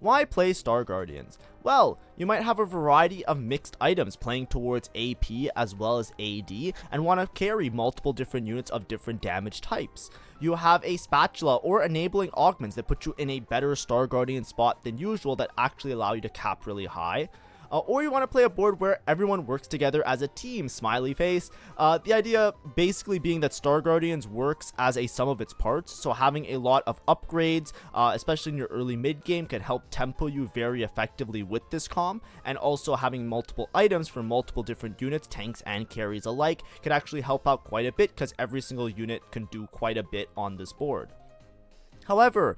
Why play Star Guardians? Well, you might have a variety of mixed items playing towards AP as well as AD and want to carry multiple different units of different damage types. You have a spatula or enabling augments that put you in a better Star Guardian spot than usual that actually allow you to cap really high. Or you want to play a board where everyone works together as a team, smiley face. The idea basically being that Star Guardians works as a sum of its parts, so having a lot of upgrades, especially in your early mid game, can help tempo you very effectively with this comp, and also having multiple items for multiple different units, tanks and carries alike, can actually help out quite a bit because every single unit can do quite a bit on this board. However,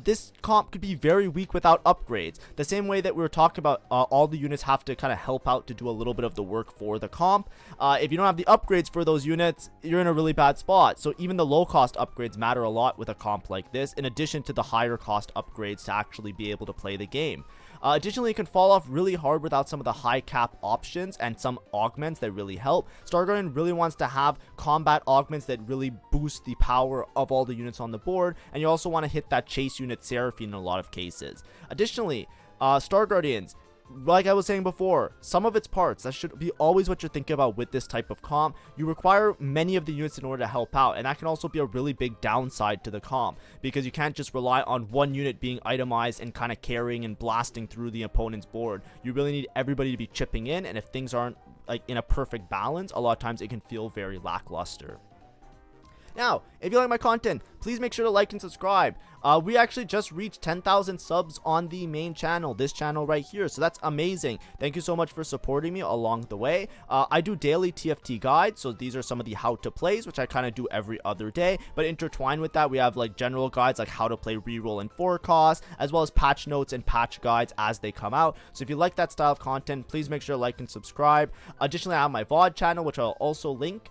this comp could be very weak without upgrades. The same way that we were talking about, all the units have to kind of help out to do a little bit of the work for the comp. If you don't have the upgrades for those units, you're in a really bad spot. So even the low cost upgrades matter a lot with a comp like this, in addition to the higher cost upgrades to actually be able to play the game. Additionally, it can fall off really hard without some of the high cap options and some augments that really help. Star Guardian really wants to have combat augments that really boost the power of all the units on the board, and you also want to hit that chase unit Seraphine in a lot of cases. Additionally, Star Guardians, like I was saying before, some of its parts, that should be always what you're thinking about with this type of comp. You require many of the units in order to help out, and that can also be a really big downside to the comp, because you can't just rely on one unit being itemized and kind of carrying and blasting through the opponent's board. You really need everybody to be chipping in, and if things aren't like in a perfect balance, a lot of times it can feel very lackluster. Now, if you like my content, please make sure to like and subscribe. We actually just reached 10,000 subs on the main channel, this channel right here, so that's amazing. Thank you so much for supporting me along the way. I do daily TFT guides, so these are some of the how to plays, which I kind of do every other day, but intertwined with that, we have like general guides like how to play reroll and forecast, as well as patch notes and patch guides as they come out. So if you like that style of content, please make sure to like and subscribe. Additionally, I have my VOD channel, which I'll also link.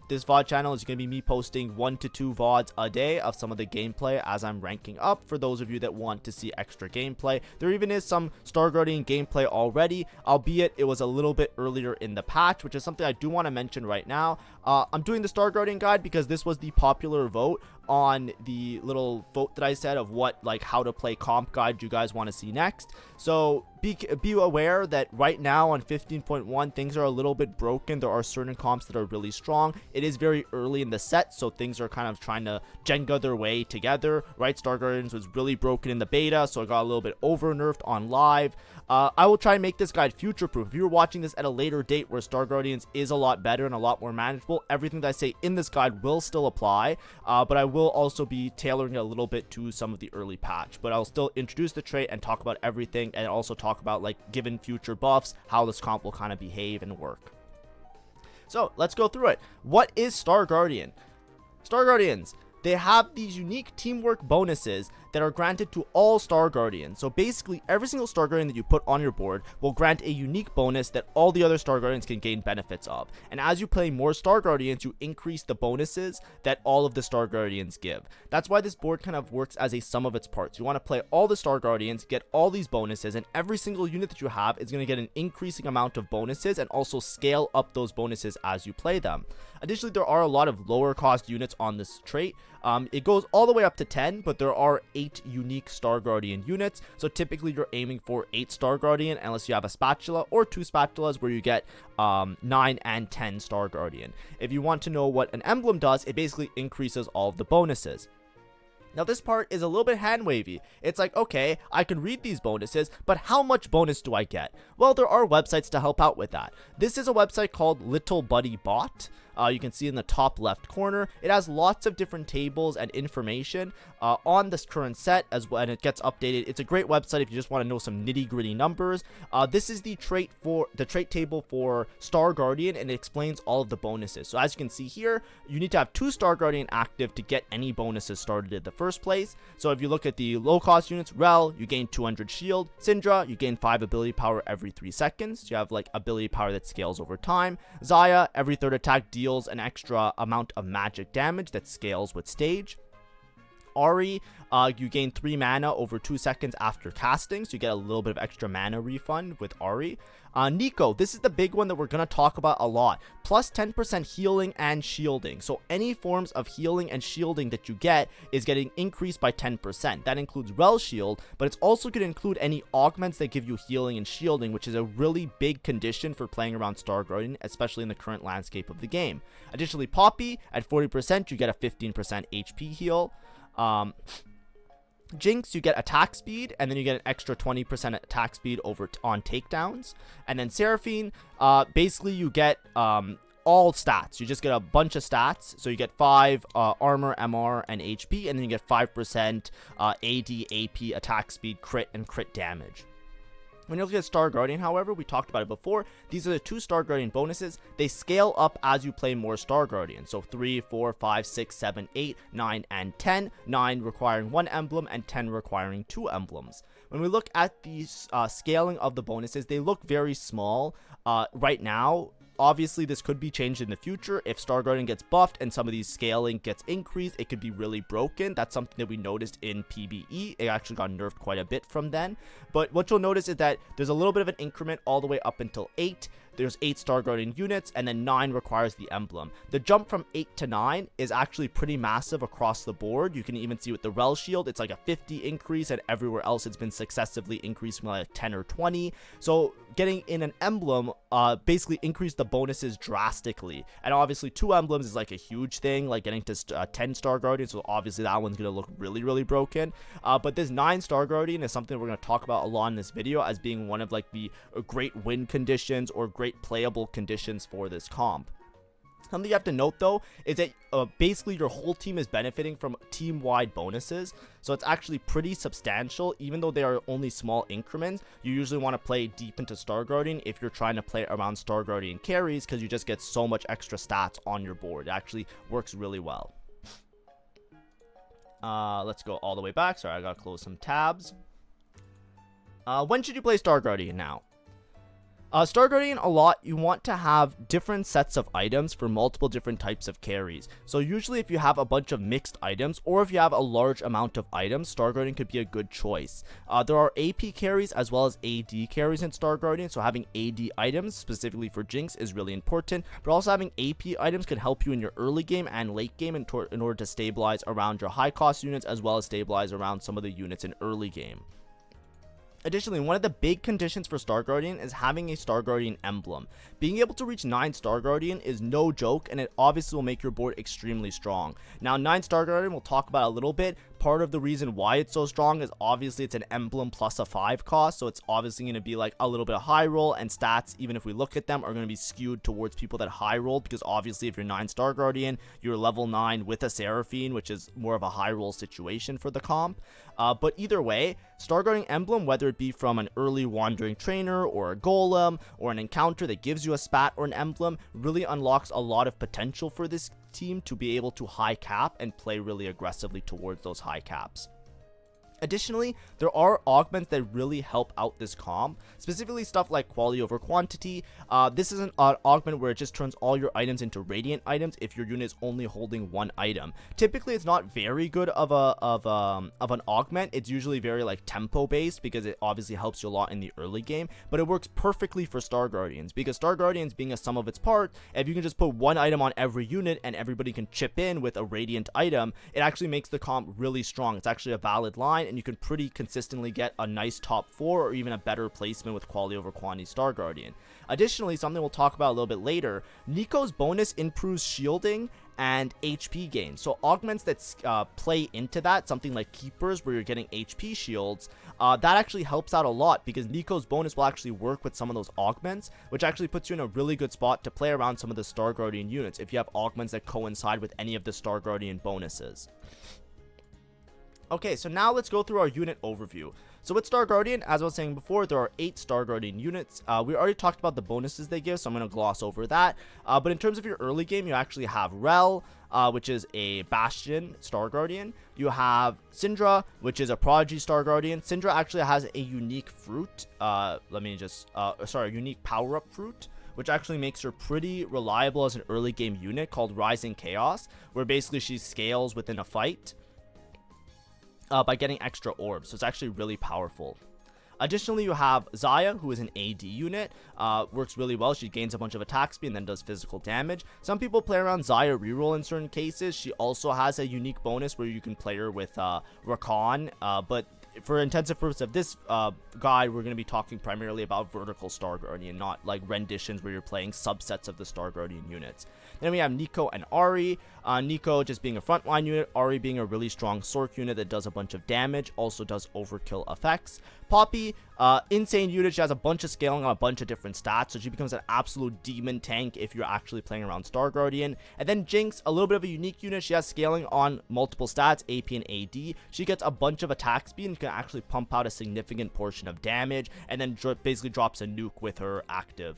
This VOD channel is going to be me posting 1 to 2 VODs a day of some of the gameplay as I'm ranking up, for those of you that want to see extra gameplay. There even is some Star Guardian gameplay already, albeit it was a little bit earlier in the patch, which is something I do want to mention right now. I'm doing the Star Guardian guide because this was the popular vote on the little vote that I said of what, like, how to play comp guide you guys want to see next. So be aware that right now on 15.1 things are a little bit broken. There are certain comps that are really strong. It is very early in the set, so things are kind of trying to Jenga their way together, right? Star Guardians was really broken in the beta, so it got a little bit over nerfed on live. I will try and make this guide future proof. If you're watching this at a later date where Star Guardians is a lot better and a lot more manageable, everything that I say in this guide will still apply, but I will also be tailoring it a little bit to some of the early patch. But I'll still introduce the trait and talk about everything, and also talk about, like, given future buffs, how this comp will kind of behave and work. So let's go through it. What is Star Guardian? Star Guardians, they have these unique teamwork bonuses that are granted to all Star Guardians. So basically, every single Star Guardian that you put on your board will grant a unique bonus that all the other Star Guardians can gain benefits of. And as you play more Star Guardians, you increase the bonuses that all of the Star Guardians give. That's why this board kind of works as a sum of its parts. You want to play all the Star Guardians, get all these bonuses, and every single unit that you have is going to get an increasing amount of bonuses, and also scale up those bonuses as you play them. Additionally, there are a lot of lower cost units on this trait. It goes all the way up to 10, but there are 8 unique Star Guardian units. So typically you're aiming for 8 Star Guardian unless you have a spatula, or 2 spatulas where you get 9 and 10 Star Guardian. If you want to know what an emblem does, it basically increases all of the bonuses. Now this part is a little bit hand wavy. It's like, okay, I can read these bonuses, but how much bonus do I get? Well, there are websites to help out with that. This is a website called Little Buddy Bot. You can see in the top left corner, it has lots of different tables and information on this current set as well, and it gets updated. It's a great website if you just want to know some nitty gritty numbers. This is the trait table for Star Guardian, and it explains all of the bonuses. So as you can see here, you need to have 2 Star Guardian active to get any bonuses started in the first place. So if you look at the low cost units, Rel, you gain 200 shield. Syndra, you gain 5 ability power every 3 seconds. So you have like ability power that scales over time. Zaya, every 3rd attack deals an extra amount of magic damage that scales with stage. Ari, you gain 3 mana over 2 seconds after casting, so you get a little bit of extra mana refund with Ari. Nico, this is the big one that we're going to talk about a lot. Plus 10% healing and shielding. So any forms of healing and shielding that you get is getting increased by 10%. That includes Rel Shield, but it's also going to include any augments that give you healing and shielding, which is a really big condition for playing around Star Guardian, especially in the current landscape of the game. Additionally, Poppy, at 40%, you get a 15% HP heal. Jinx, you get attack speed, and then you get an extra 20% attack speed over on takedowns. And then Seraphine, basically you get all stats. You just get a bunch of stats. So you get 5 armor, MR, and HP, and then you get 5% AD, AP, attack speed, crit, and crit damage. When you look at Star Guardian, however, we talked about it before, these are the 2 Star Guardian bonuses. They scale up as you play more Star Guardian. So 3, 4, 5, 6, 7, 8, 9, and 10. 9 requiring 1 emblem and 10 requiring 2 emblems. When we look at the scaling of the bonuses, they look very small right now. Obviously, this could be changed in the future. If Star Guardian gets buffed and some of these scaling gets increased, it could be really broken. That's something that we noticed in PBE. It actually got nerfed quite a bit from then. But what you'll notice is that there's a little bit of an increment all the way up until 8. There's 8 Star Guardian units, and then 9 requires the emblem. The jump from 8 to 9 is actually pretty massive across the board. You can even see with the Rel Shield, it's like a 50 increase, and everywhere else it's been successively increased from like 10 or 20. So getting in an emblem basically increased the bonuses drastically. And obviously 2 emblems is like a huge thing, like getting to 10 Star Guardian, so obviously that one's going to look really, really broken. But this 9 Star Guardian is something we're going to talk about a lot in this video as being one of like the great win conditions or great playable conditions for this comp. Something you have to note though is that basically your whole team is benefiting from team-wide bonuses, so it's actually pretty substantial. Even though they are only small increments, you usually want to play deep into Star Guardian if you're trying to play around Star Guardian carries, because you just get so much extra stats on your board. It actually works really well. Let's go all the way back. Sorry, I gotta close some tabs. When should you play Star Guardian now? Star Guardian, a lot, you want to have different sets of items for multiple different types of carries. So usually if you have a bunch of mixed items, or if you have a large amount of items, Star Guardian could be a good choice. There are AP carries as well as AD carries in Star Guardian, so having AD items, specifically for Jinx, is really important. But also having AP items can help you in your early game and late game in order to stabilize around your high cost units, as well as stabilize around some of the units in early game. Additionally, one of the big conditions for Star Guardian is having a Star Guardian emblem. Being able to reach 9 Star Guardian is no joke, and it obviously will make your board extremely strong. Now, 9 Star Guardian we'll talk about a little bit. Part of the reason why it's so strong is obviously it's an emblem plus a 5 cost, so it's obviously going to be like a little bit of high roll, and stats, even if we look at them, are going to be skewed towards people that high roll, because obviously if you're 9 Star Guardian, you're level 9 with a Seraphine, which is more of a high roll situation for the comp. But either way, Star Guardian emblem, whether it be from an early wandering trainer or a golem or an encounter that gives you a spat or an emblem, really unlocks a lot of potential for this team to be able to high cap and play really aggressively towards those high caps. Additionally, there are augments that really help out this comp, specifically stuff like quality over quantity. This is an augment where it just turns all your items into radiant items if your unit is only holding 1 item. Typically, it's not very good of an augment. It's usually very like tempo based, because it obviously helps you a lot in the early game, but it works perfectly for Star Guardians, because Star Guardians being a sum of its parts, if you can just put 1 item on every unit and everybody can chip in with a radiant item, it actually makes the comp really strong. It's actually a valid line, and you can pretty consistently get a nice top 4 or even a better placement with quality over quantity Star Guardian. Additionally, something we'll talk about a little bit later, Nico's bonus improves shielding and HP gain. So augments that play into that, something like Keepers where you're getting HP shields, that actually helps out a lot, because Nico's bonus will actually work with some of those augments, which actually puts you in a really good spot to play around some of the Star Guardian units if you have augments that coincide with any of the Star Guardian bonuses. Okay, so now let's go through our unit overview. So with Star Guardian, as I was saying before, there are 8 Star Guardian units. We already talked about the bonuses they give, so I'm going to gloss over that. But in terms of your early game, you actually have Rel, which is a Bastion Star Guardian. You have Syndra, which is a Prodigy Star Guardian. Syndra actually has a unique fruit. Unique power-up fruit, which actually makes her pretty reliable as an early game unit called Rising Chaos, where basically she scales within a fight. by getting extra orbs, so it's actually really powerful. Additionally, you have Xayah, who is an AD unit. Works really well. She gains a bunch of attack speed and then does physical damage. Some people play around Xayah reroll in certain cases. She also has a unique bonus where you can play her with Rakan, but for intensive purpose of this guide, we're going to be talking primarily about vertical Star Guardian, not like renditions where you're playing subsets of the Star Guardian units. Then we have Neeko and Ahri. Neeko just being a frontline unit, Ahri being a really strong Sork unit that does a bunch of damage, also does overkill effects. Poppy, insane unit. She has a bunch of scaling on a bunch of different stats, so she becomes an absolute demon tank if you're actually playing around Star Guardian. And then Jinx, a little bit of a unique unit. She has scaling on multiple stats, AP and AD. She gets a bunch of attack speed and can actually pump out a significant portion of damage, and then basically drops a nuke with her active.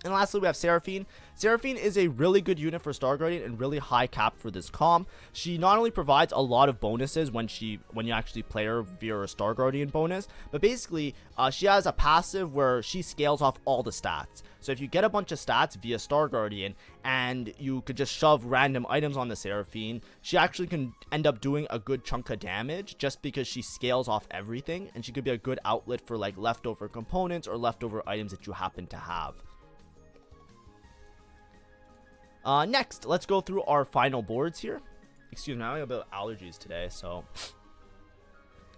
And lastly, we have Seraphine. Seraphine is a really good unit for Star Guardian and really high cap for this comp. She not only provides a lot of bonuses when you actually play her via a Star Guardian bonus, but basically she has a passive where she scales off all the stats. So if you get a bunch of stats via Star Guardian and you could just shove random items on the Seraphine, she actually can end up doing a good chunk of damage just because she scales off everything, and she could be a good outlet for like leftover components or leftover items that you happen to have. Next, let's go through our final boards here. Excuse me, I have a bit of allergies today, so...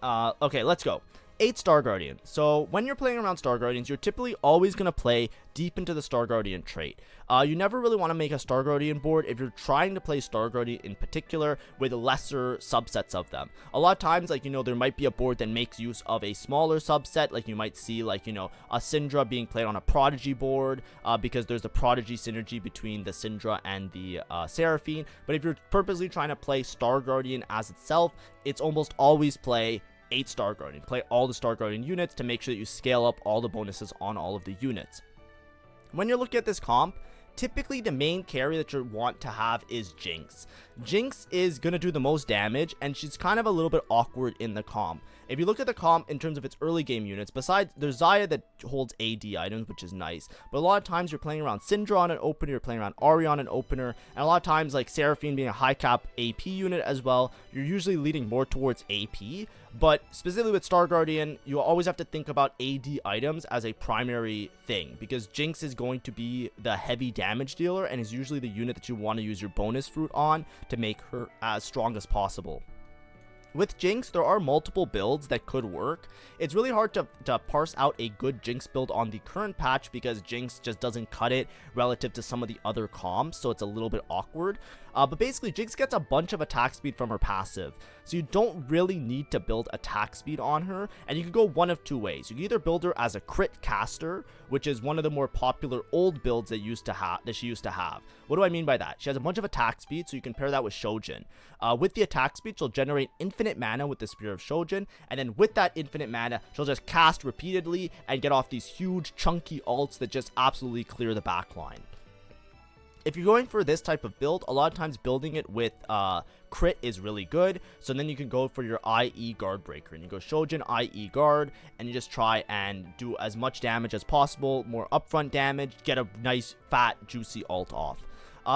okay, let's go. 8 Star Guardian. So when you're playing around Star Guardians, you're typically always going to play deep into the Star Guardian trait. You never really want to make a Star Guardian board if you're trying to play Star Guardian in particular with lesser subsets of them. A lot of times, like, you know, there might be a board that makes use of a smaller subset, like you might see, like, you know, a Syndra being played on a Prodigy board, because there's the Prodigy synergy between the Syndra and the Seraphine. But if you're purposely trying to play Star Guardian as itself, it's almost always play 8 Star Guardian. Play all the Star Guardian units to make sure that you scale up all the bonuses on all of the units. When you're looking at this comp, typically the main carry that you want to have is Jinx. Jinx is going to do the most damage, and she's kind of a little bit awkward in the comp. If you look at the comp in terms of its early game units, besides there's Xayah that holds AD items, which is nice, but a lot of times you're playing around Syndra on an opener, you're playing around Ahri on an opener, and a lot of times, like Seraphine being a high cap AP unit as well, you're usually leading more towards AP. But specifically with Star Guardian, you always have to think about AD items as a primary thing, because Jinx is going to be the heavy damage dealer and is usually the unit that you want to use your bonus fruit on to make her as strong as possible. With Jinx, there are multiple builds that could work. It's really hard to parse out a good Jinx build on the current patch because Jinx just doesn't cut it relative to some of the other comps, so it's a little bit awkward. But basically, Jinx gets a bunch of attack speed from her passive, so you don't really need to build attack speed on her, and you can go one of two ways. You can either build her as a crit caster, which is one of the more popular old builds that she used to have. What do I mean by that? She has a bunch of attack speed, so you can pair that with Shojin. With the attack speed, she'll generate infinite mana with the Spear of Shojin, and then with that infinite mana, she'll just cast repeatedly and get off these huge chunky ults that just absolutely clear the backline. If you're going for this type of build, a lot of times building it with crit is really good. So then you can go for your IE guard breaker, and you go Shojin IE guard, and you just try and do as much damage as possible, more upfront damage, get a nice fat juicy ult off.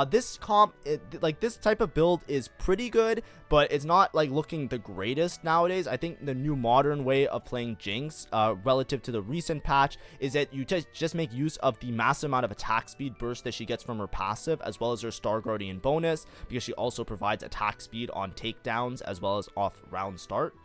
This comp, like this type of build is pretty good, but it's not like looking the greatest nowadays. I think the new modern way of playing Jinx, relative to the recent patch, is that you just make use of the massive amount of attack speed burst that she gets from her passive, as well as her Star Guardian bonus, because she also provides attack speed on takedowns as well as off round start.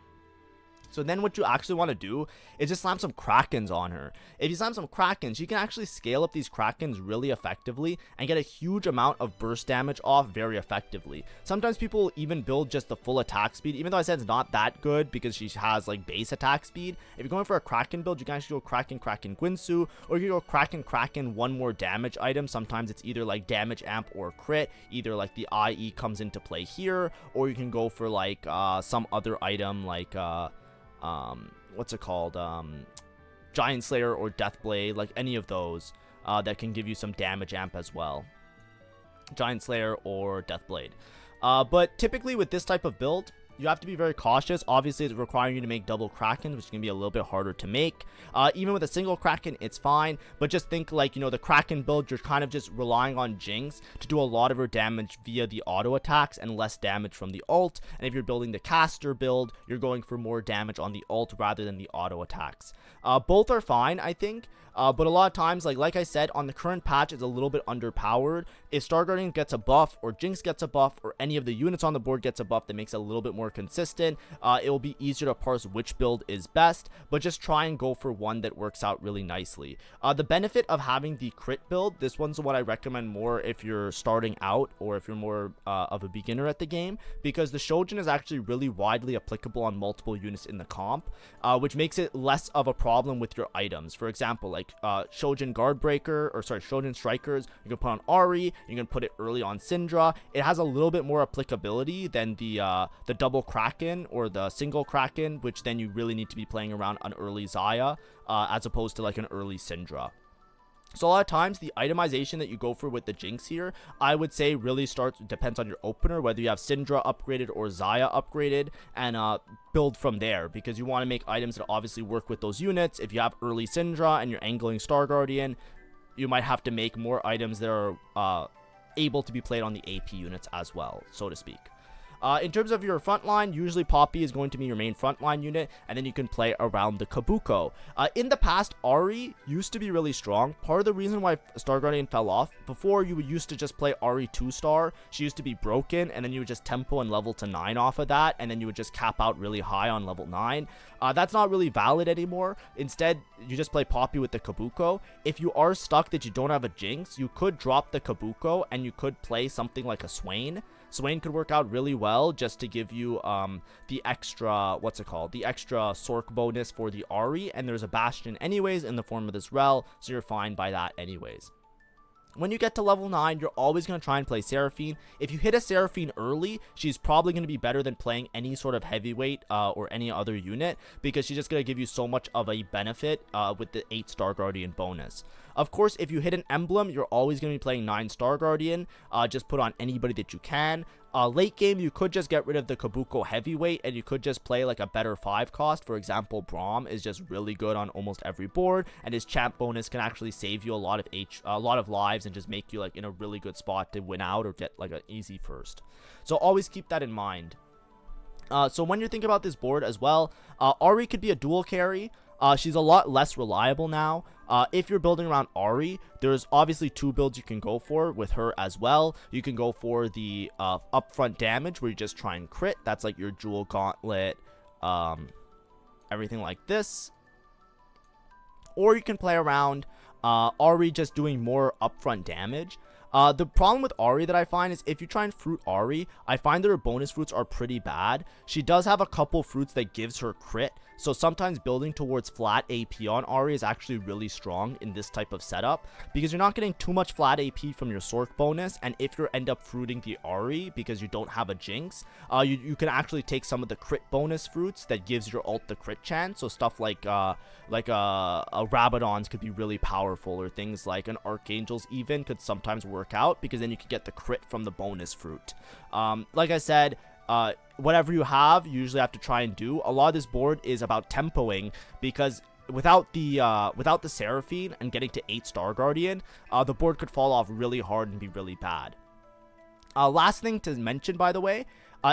So then what you actually want to do is just slam some Krakens on her. If you slam some Krakens, you can actually scale up these Krakens really effectively and get a huge amount of burst damage off very effectively. Sometimes people even build just the full attack speed, even though I said it's not that good because she has like base attack speed. If you're going for a Kraken build, you can actually go Kraken Guinsu, or you can go Kraken one more damage item. Sometimes it's either like damage amp or crit, either like the IE comes into play here, or you can go for like some other item like what's it called, Giant Slayer or Deathblade, like any of those that can give you some damage amp as well. Giant Slayer or Deathblade. But typically with this type of build, you have to be very cautious. Obviously, it's requiring you to make double Krakens, which is going to be a little bit harder to make. Even with a single Kraken, it's fine. But just think like, the Kraken build, you're kind of just relying on Jinx to do a lot of her damage via the auto attacks and less damage from the ult. And if you're building the caster build, you're going for more damage on the ult rather than the auto attacks. Both are fine, I think. But a lot of times, like I said, on the current patch, it's a little bit underpowered. If Star Guardian gets a buff, or Jinx gets a buff, or any of the units on the board gets a buff that makes it a little bit more consistent, it will be easier to parse which build is best, but just try and go for one that works out really nicely. The benefit of having the crit build, this one's the one I recommend more if you're starting out, or if you're more of a beginner at the game, because the Shojin is actually really widely applicable on multiple units in the comp, which makes it less of a problem with your items. For example, like Shojin Shojin Strikers, you can put on Ahri, you can put it early on Syndra. It has a little bit more applicability than the double Kraken or the single Kraken, which then you really need to be playing around an early Xayah, as opposed to like an early Syndra. So a lot of times the itemization that you go for with the Jinx here, I would say really depends on your opener, whether you have Syndra upgraded or Xayah upgraded, and build from there, because you want to make items that obviously work with those units. If you have early Syndra and you're angling Star Guardian, you might have to make more items that are able to be played on the AP units as well, so to speak. In terms of your front line, usually Poppy is going to be your main frontline unit, and then you can play around the Kabuko. In the past, Ahri used to be really strong. Part of the reason why Star Guardian fell off, before you used to just play Ahri 2-star, she used to be broken, and then you would just tempo and level to 9 off of that, and then you would just cap out really high on level 9. That's not really valid anymore. Instead, you just play Poppy with the Kabuko. If you are stuck that you don't have a Jinx, you could drop the Kabuko, and you could play something like a Swain. Swain could work out really well just to give you the extra, the extra Sork bonus for the Ahri, and there's a Bastion anyways in the form of this Rel, so you're fine by that anyways. When you get to level 9, you're always going to try and play Seraphine. If you hit a Seraphine early, she's probably going to be better than playing any sort of heavyweight or any other unit, because she's just going to give you so much of a benefit with the 8 Star Guardian bonus. Of course, if you hit an emblem, you're always going to be playing 9 Star Guardian. Just put on anybody that you can. Late game, you could just get rid of the Kabuko heavyweight, and you could just play like a better 5 cost. For example, Braum is just really good on almost every board, and his champ bonus can actually save you a lot of lives and just make you like in a really good spot to win out or get like an easy first. So always keep that in mind. So when you're thinking about this board as well, Ahri could be a dual carry. She's a lot less reliable now. If you're building around Ahri, there's obviously 2 builds you can go for with her as well. You can go for the upfront damage, where you just try and crit. That's like your Jewel Gauntlet, everything like this. Or you can play around Ahri just doing more upfront damage. The problem with Ahri that I find is if you try and fruit Ahri, I find that her bonus fruits are pretty bad. She does have a couple fruits that gives her crit, so sometimes building towards flat AP on Ahri is actually really strong in this type of setup, because you're not getting too much flat AP from your Sork bonus, and if you end up fruiting the Ahri because you don't have a Jinx, you can actually take some of the crit bonus fruits that gives your ult the crit chance. So stuff like a Rabadon's could be really powerful, or things like an Archangel's even could sometimes work out, because then you could get the crit from the bonus fruit. Like I said, whatever you have, you usually have to try and do. A lot of this board is about tempoing, because without the Seraphine and getting to 8 Star Guardian, the board could fall off really hard and be really bad. Last thing to mention, by the way,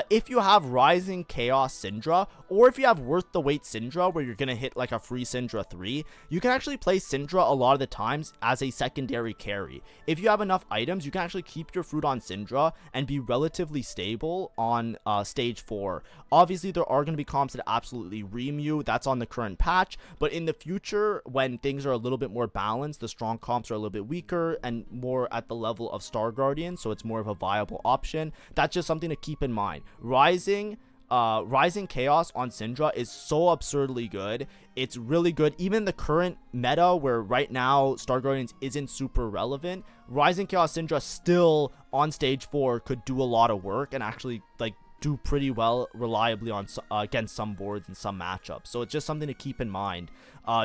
if you have Rising Chaos Syndra, or if you have Worth the Wait Syndra, where you're going to hit like a free Syndra 3, you can actually play Syndra a lot of the times as a secondary carry. If you have enough items, you can actually keep your fruit on Syndra and be relatively stable on stage 4. Obviously, there are going to be comps that absolutely ream you. That's on the current patch, but in the future, when things are a little bit more balanced, the strong comps are a little bit weaker and more at the level of Star Guardian, so it's more of a viable option. That's just something to keep in mind. Rising Chaos on Syndra is so absurdly good. It's really good. Even the current meta, where right now Star Guardians isn't super relevant, Rising Chaos Syndra still on stage 4 could do a lot of work and actually like do pretty well reliably on against some boards and some matchups. So it's just something to keep in mind.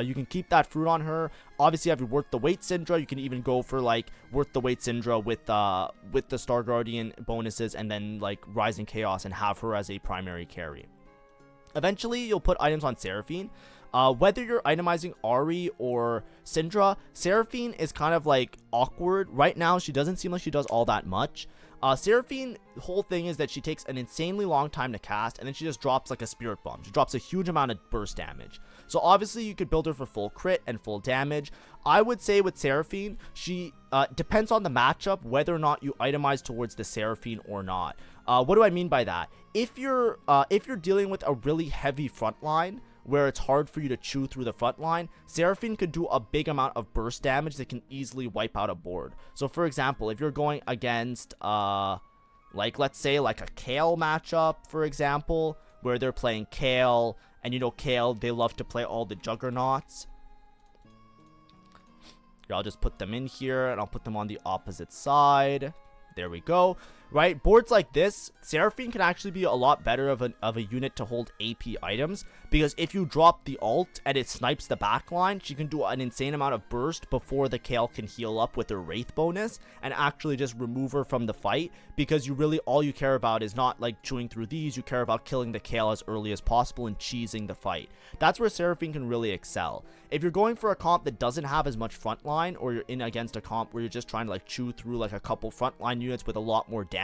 You can keep that fruit on her. Obviously, you have your worth the wait Syndra. You can even go for like worth the wait Syndra with the Star Guardian bonuses, and then like Rising Chaos and have her as a primary carry. Eventually, you'll put items on Seraphine. Whether you're itemizing Ari or Syndra, Seraphine is kind of like awkward. Right now, she doesn't seem like she does all that much. Seraphine, the whole thing is that she takes an insanely long time to cast, and then she just drops like a Spirit Bomb. She drops a huge amount of burst damage. So obviously, you could build her for full crit and full damage. I would say with Seraphine, she depends on the matchup whether or not you itemize towards the Seraphine or not. What do I mean by that? If you're dealing with a really heavy front line, where it's hard for you to chew through the front line, Seraphine could do a big amount of burst damage that can easily wipe out a board. So for example, if you're going against like let's say like a Kale matchup, for example, where they're playing Kale, and you know Kale, they love to play all the juggernauts. Here, I'll just put them in here, and I'll put them on the opposite side. There we go. Right, boards like this, Seraphine can actually be a lot better of a unit to hold AP items, because if you drop the ult and it snipes the backline, she can do an insane amount of burst before the Kale can heal up with her Wraith bonus and actually just remove her from the fight, because you really, all you care about is not like chewing through these, you care about killing the Kale as early as possible and cheesing the fight. That's where Seraphine can really excel. If you're going for a comp that doesn't have as much frontline, or you're in against a comp where you're just trying to like chew through like a couple frontline units with a lot more damage,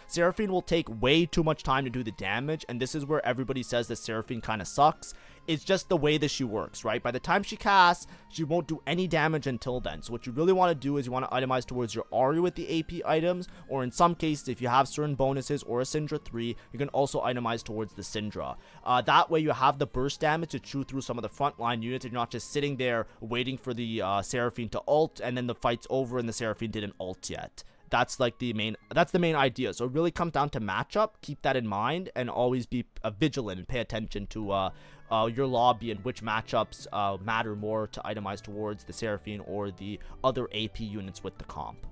Seraphine will take way too much time to do the damage, and this is where everybody says that Seraphine kind of sucks. It's just the way that she works, right? By the time she casts, she won't do any damage until then. So what you really want to do is you want to itemize towards your Ari with the AP items, or in some cases, if you have certain bonuses or a Syndra 3, you can also itemize towards the Syndra. That way you have the burst damage to chew through some of the frontline units, and you're not just sitting there waiting for the Seraphine to ult, and then the fight's over and the Seraphine didn't ult yet. That's like the main idea. So it really comes down to matchup. Keep that in mind, and always be vigilant and pay attention to your lobby and which matchups matter more to itemize towards the Seraphine or the other AP units with the comp.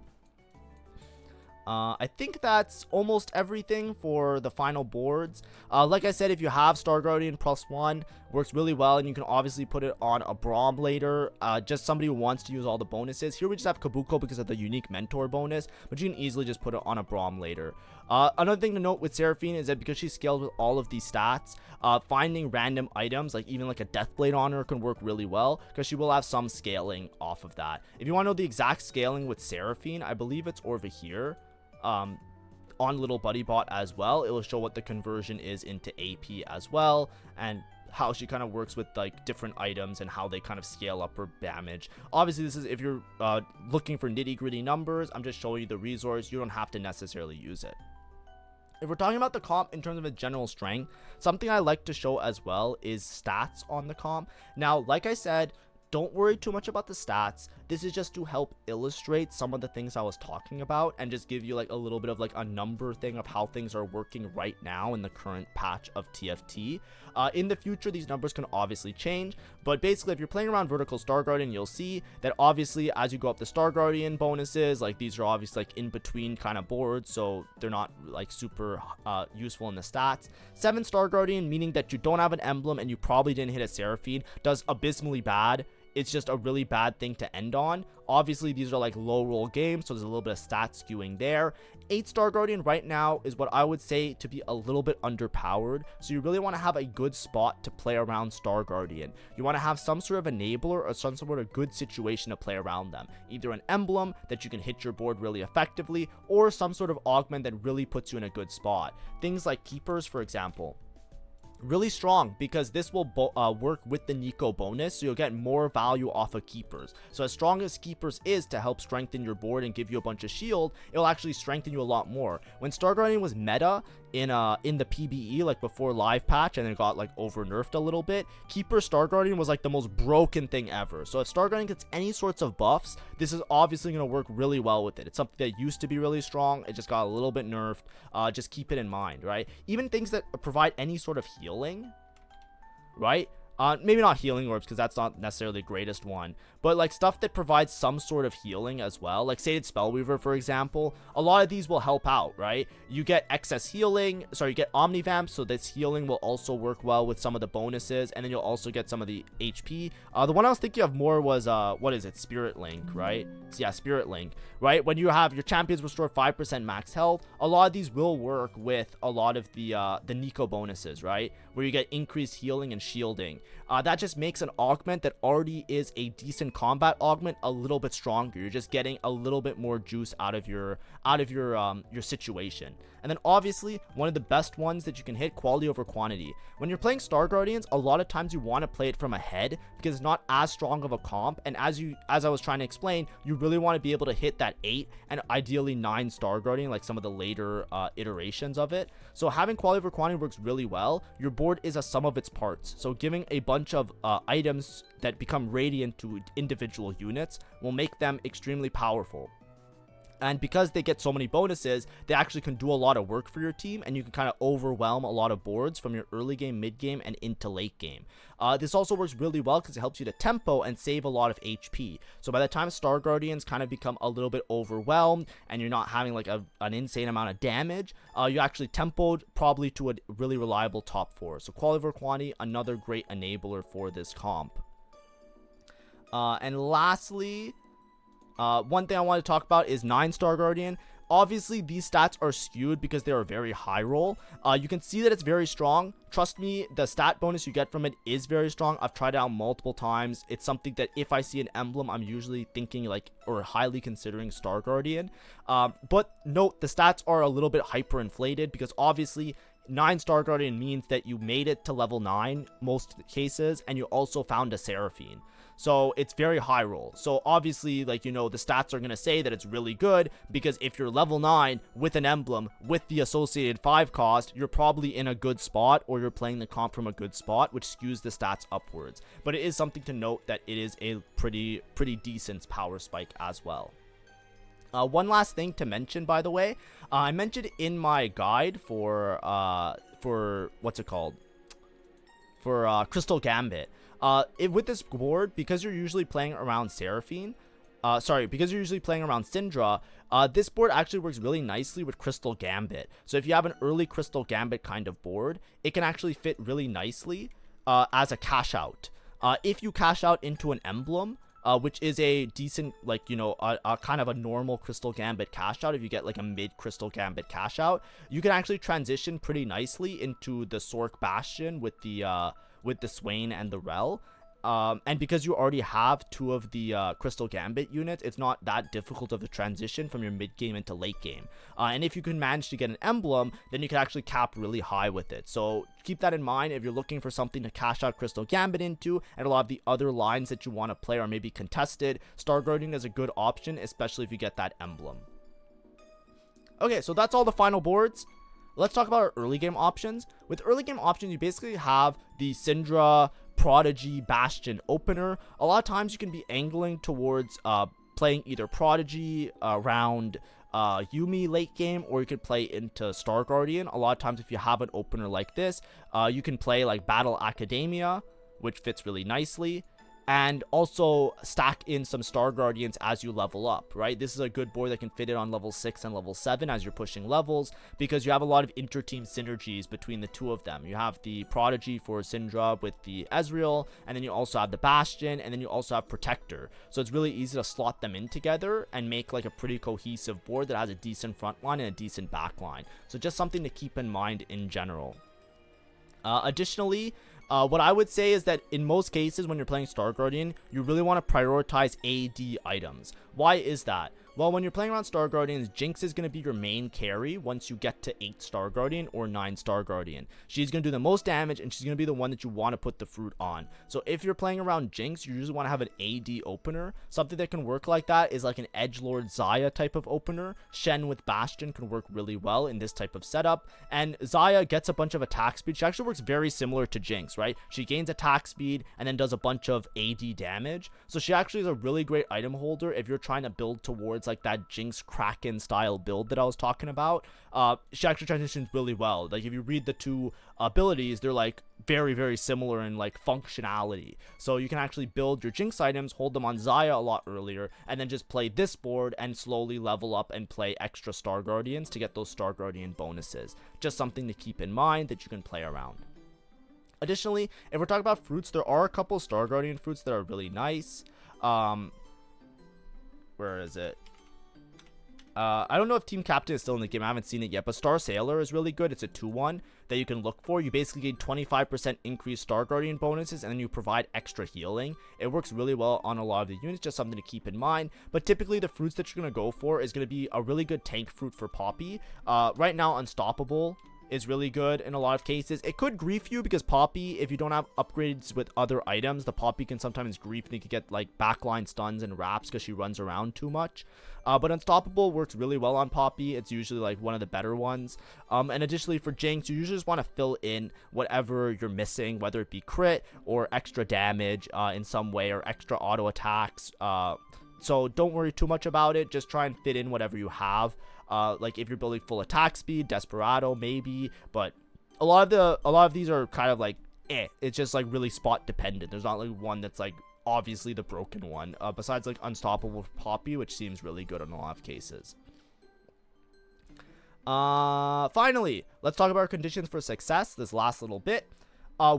I think that's almost everything for the final boards. Like I said, if you have Star Guardian +1, works really well, and you can obviously put it on a Braum later. Just somebody who wants to use all the bonuses. Here we just have Kabuko because of the unique mentor bonus, but you can easily just put it on a Braum later. Another thing to note with Seraphine is that because she's scaled with all of these stats, finding random items, like even like a Deathblade on her, can work really well, because she will have some scaling off of that. If you want to know the exact scaling with Seraphine, I believe it's over here. On Little Buddy Bot as well, it will show what the conversion is into AP as well, and how she kind of works with like different items and how they kind of scale up her damage. Obviously, this is if you're looking for nitty-gritty numbers. I'm just showing you the resource. You don't have to necessarily use it. If we're talking about the comp in terms of its general strength, something I like to show as well is stats on the comp. Now, like I said, don't worry too much about the stats. This is just to help illustrate some of the things I was talking about, and just give you like a little bit of like a number thing of how things are working right now in the current patch of TFT. In the future, these numbers can obviously change, but basically if you're playing around Vertical Star Guardian, you'll see that obviously as you go up the Star Guardian bonuses, like these are obviously like in between kind of boards, so they're not like super useful in the stats. 7 Star Guardian, meaning that you don't have an emblem and you probably didn't hit a Seraphine, does abysmally bad. It's just a really bad thing to end on. Obviously, these are like low roll games, so there's a little bit of stat skewing there. 8 Star Guardian right now is what I would say to be a little bit underpowered. So you really want to have a good spot to play around Star Guardian. You want to have some sort of enabler or some sort of good situation to play around them. Either an emblem that you can hit your board really effectively, or some sort of augment that really puts you in a good spot. Things like Keepers, for example. Really strong, because this will work with the Nico bonus, so you'll get more value off of Keepers. So as strong as Keepers is to help strengthen your board and give you a bunch of shield, it'll actually strengthen you a lot more. When Star Guardian was meta in the PBE, like before live patch, and it got like over nerfed a little bit, Keeper Star Guardian was like the most broken thing ever. So if Star Guardian gets any sorts of buffs, this is obviously going to work really well with it. It's something that used to be really strong, it just got a little bit nerfed. Just keep it in mind, right? Even things that provide any sort of healing, right? Maybe not healing orbs, because that's not necessarily the greatest one, but like stuff that provides some sort of healing as well, like Sated Spellweaver, for example. A lot of these will help out, right? You get excess healing, sorry, you get Omnivamp, so this healing will also work well with some of the bonuses, and then you'll also get some of the HP. The one I was thinking of more was, what is it, Spirit Link, right? So yeah, Spirit Link, right? When you have your champions restore 5% max health, a lot of these will work with a lot of the Nico bonuses, right? Where you get increased healing and shielding. That just makes an augment that already is a decent combat augment a little bit stronger. You're just getting a little bit more juice out of your situation. And then obviously one of the best ones that you can hit, quality over quantity. When you're playing Star Guardians, a lot of times you want to play it from ahead because it's not as strong of a comp, and as I was trying to explain, you really want to be able to hit that 8 and ideally 9 Star Guardian, like some of the later iterations of it. So having quality over quantity works really well. Your board is a sum of its parts, so giving a bunch of items that become radiant to individual units will make them extremely powerful. And because they get so many bonuses, they actually can do a lot of work for your team, and you can kind of overwhelm a lot of boards from your early game, mid game, and into late game. This also works really well because it helps you to tempo and save a lot of HP. So by the time Star Guardians kind of become a little bit overwhelmed and you're not having like an insane amount of damage, you actually tempoed probably to a really reliable top 4. So quality over quantity, another great enabler for this comp. And lastly, one thing I want to talk about is 9 Star Guardian. Obviously, these stats are skewed because they are very high roll. You can see that it's very strong. Trust me, the stat bonus you get from it is very strong. I've tried it out multiple times. It's something that if I see an emblem, I'm usually thinking like, or highly considering Star Guardian. But note, the stats are a little bit hyperinflated because obviously 9 Star Guardian means that you made it to level 9 most cases, and you also found a Seraphine. So it's very high roll. So obviously, like, you know, the stats are going to say that it's really good because if you're level 9 with an emblem with the associated 5 cost, you're probably in a good spot, or you're playing the comp from a good spot, which skews the stats upwards. But it is something to note that it is a pretty decent power spike as well. One last thing to mention, by the way, I mentioned in my guide for what's it called? For Crystal Gambit. With this board, because you're usually playing around Seraphine, because you're usually playing around Syndra, this board actually works really nicely with Crystal Gambit. So if you have an early Crystal Gambit kind of board, it can actually fit really nicely as a cash out. If you cash out into an emblem, which is a decent, like, you know, a kind of a normal Crystal Gambit cash out, if you get like a mid Crystal Gambit cash out, you can actually transition pretty nicely into the Sork Bastion with the Swain and the Rel. And because you already have 2 of the Crystal Gambit units, it's not that difficult of a transition from your mid game into late game. And if you can manage to get an emblem, then you can actually cap really high with it. So keep that in mind if you're looking for something to cash out Crystal Gambit into, and a lot of the other lines that you want to play are maybe contested. Star Guardian is a good option, especially if you get that emblem. Okay, so that's all the final boards. Let's talk about our early game options. With early game options, you basically have the Syndra, Prodigy, Bastion opener. A lot of times you can be angling towards playing either Prodigy around Yuumi late game, or you could play into Star Guardian. A lot of times if you have an opener like this, you can play like Battle Academia, which fits really nicely. And also stack in some Star Guardians as you level up, right? This is a good board that can fit it on level 6 and level 7 as you're pushing levels, because you have a lot of inter-team synergies between the 2 of them. You have the Prodigy for Syndra with the Ezreal, and then you also have the Bastion, and then you also have Protector. So it's really easy to slot them in together and make like a pretty cohesive board that has a decent front line and a decent back line. So just something to keep in mind in general. Additionally, what I would say is that in most cases when you're playing Star Guardian, you really want to prioritize AD items. Why is that? Well, when you're playing around Star Guardians, Jinx is going to be your main carry once you get to 8 Star Guardian or 9 Star Guardian. She's going to do the most damage, and she's going to be the one that you want to put the fruit on. So if you're playing around Jinx, you usually want to have an AD opener. Something that can work like that is like an Edgelord Xayah type of opener. Shen with Bastion can work really well in this type of setup. And Xayah gets a bunch of attack speed. She actually works very similar to Jinx, right? She gains attack speed and then does a bunch of AD damage. So she actually is a really great item holder if you're trying to build towards towards like that Jinx Kraken style build that I was talking about, she actually transitions really well. Like if you read the two abilities, they're like very, very similar in like functionality. So you can actually build your Jinx items, hold them on Xayah a lot earlier, and then just play this board and slowly level up and play extra Star Guardians to get those Star Guardian bonuses. Just something to keep in mind that you can play around. Additionally, if we're talking about fruits, there are a couple Star Guardian fruits that are really nice. Where is it? I don't know if Team Captain is still in the game. I haven't seen it yet, but Star Sailor is really good. It's a 2-1 that you can look for. You basically get 25% increased Star Guardian bonuses, and then you provide extra healing. It works really well on a lot of the units, just something to keep in mind. But typically, the fruits that you're going to go for is going to be a really good tank fruit for Poppy. Right now, Unstoppable is really good in a lot of cases. It could grief you because Poppy, if you don't have upgrades with other items, the Poppy can sometimes grief and you can get like backline stuns and wraps because she runs around too much. But Unstoppable works really well on Poppy. It's usually like one of the better ones. And additionally for Jinx, you usually just want to fill in whatever you're missing, whether it be crit or extra damage in some way or extra auto attacks. So don't worry too much about it. Just try and fit in whatever you have. Like if you're building full attack speed, Desperado maybe, but a lot of these are kind of like it's just like really spot dependent. There's not like one that's like obviously the broken one. Besides like Unstoppable Poppy, which seems really good in a lot of cases. Finally, let's talk about our conditions for success. This last little bit.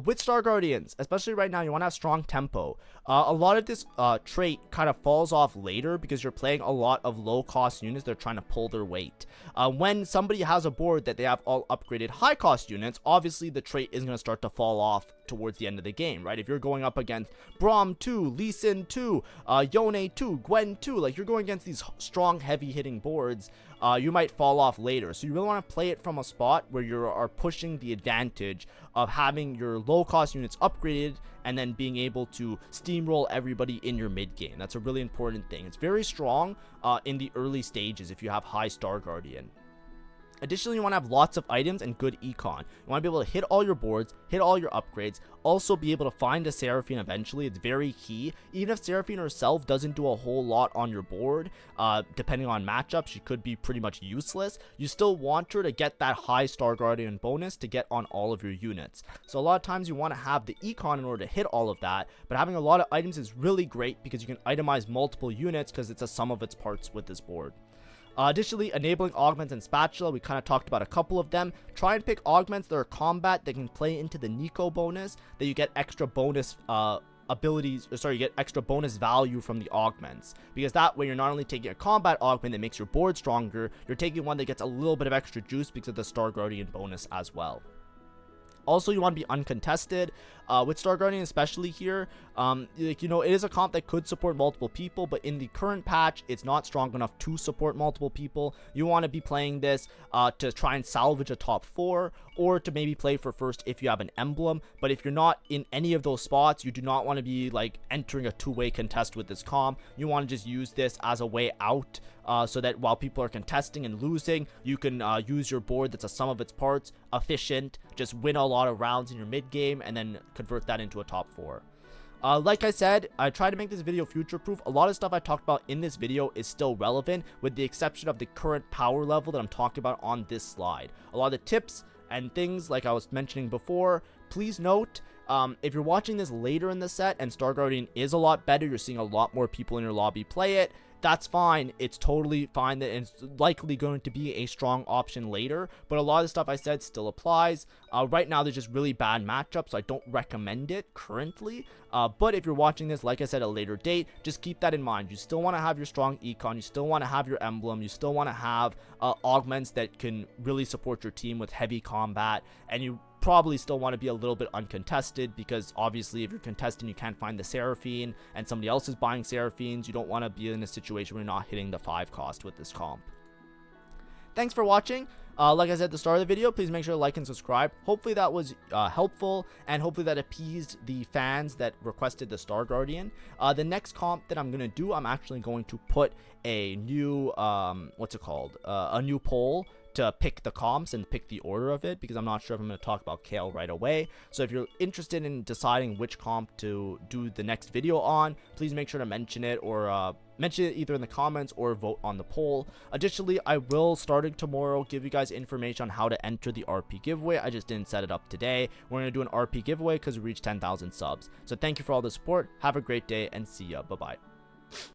With Star Guardians, especially right now, you want to have strong tempo. A lot of this trait kind of falls off later because you're playing a lot of low-cost units that are trying to pull their weight. When somebody has a board that they have all upgraded high-cost units, obviously the trait is going to start to fall off towards the end of the game, right? If you're going up against Braum 2, Lee Sin 2, Yone 2, Gwen 2, like you're going against these strong, heavy-hitting boards, you might fall off later. So you really want to play it from a spot where you are pushing the advantage of having your low-cost units upgraded and then being able to steamroll everybody in your mid game. That's a really important thing. It's very strong in the early stages if you have high Star Guardian. Additionally, you want to have lots of items and good econ. You want to be able to hit all your boards, hit all your upgrades, also be able to find a Seraphine eventually. It's very key. Even if Seraphine herself doesn't do a whole lot on your board, depending on matchups, she could be pretty much useless. You still want her to get that high Star Guardian bonus to get on all of your units. So a lot of times you want to have the econ in order to hit all of that, but having a lot of items is really great because you can itemize multiple units because it's a sum of its parts with this board. Additionally, enabling augments and spatula, we kind of talked about a couple of them. Try and pick augments that are combat that can play into the Nico bonus, that you get extra bonus you get extra bonus value from the augments, because that way you're not only taking a combat augment that makes your board stronger, you're taking one that gets a little bit of extra juice because of the Star Guardian bonus as well. Also, you want to be uncontested. With Star Guardian, especially here, it is a comp that could support multiple people, but in the current patch, it's not strong enough to support multiple people. You want to be playing this to try and salvage a top 4, or to maybe play for first if you have an emblem. But if you're not in any of those spots, you do not want to be like entering a two-way contest with this comp. You want to just use this as a way out, so that while people are contesting and losing, you can use your board that's a sum of its parts, efficient, just win a lot of rounds in your mid game, and then convert that into a top 4. Like I said, I tried to make this video future-proof. A lot of stuff I talked about in this video is still relevant, with the exception of the current power level that I'm talking about on this slide. A lot of the tips and things like I was mentioning before, please note, if you're watching this later in the set and Star Guardian is a lot better, you're seeing a lot more people in your lobby play it, that's fine. It's totally fine that it's likely going to be a strong option later, but a lot of the stuff I said still applies. Right now, there's just really bad matchups, so I don't recommend it currently. But if you're watching this, like I said, at a later date, just keep that in mind. You still want to have your strong econ, you still want to have your emblem, you still want to have augments that can really support your team with heavy combat, and you probably still want to be a little bit uncontested, because obviously if you're contesting you can't find the Seraphine and somebody else is buying Seraphines, you don't want to be in a situation where you're not hitting the 5 cost with this comp. Thanks for watching. Like I said at the start of the video, please make sure to like and subscribe. Hopefully that was helpful, and hopefully that appeased the fans that requested the Star Guardian. The next comp that I'm going to do, I'm actually going to put a new, a new poll to pick the comps and pick the order of it, because I'm not sure if I'm going to talk about Kale right away. So if you're interested in deciding which comp to do the next video on, please make sure to mention it, or mention it either in the comments or vote on the poll. Additionally, I will, starting tomorrow, give you guys information on how to enter the RP giveaway. I just didn't set it up today. We're going to do an RP giveaway because we reached 10,000 subs. So thank you for all the support. Have a great day and see ya. Bye bye.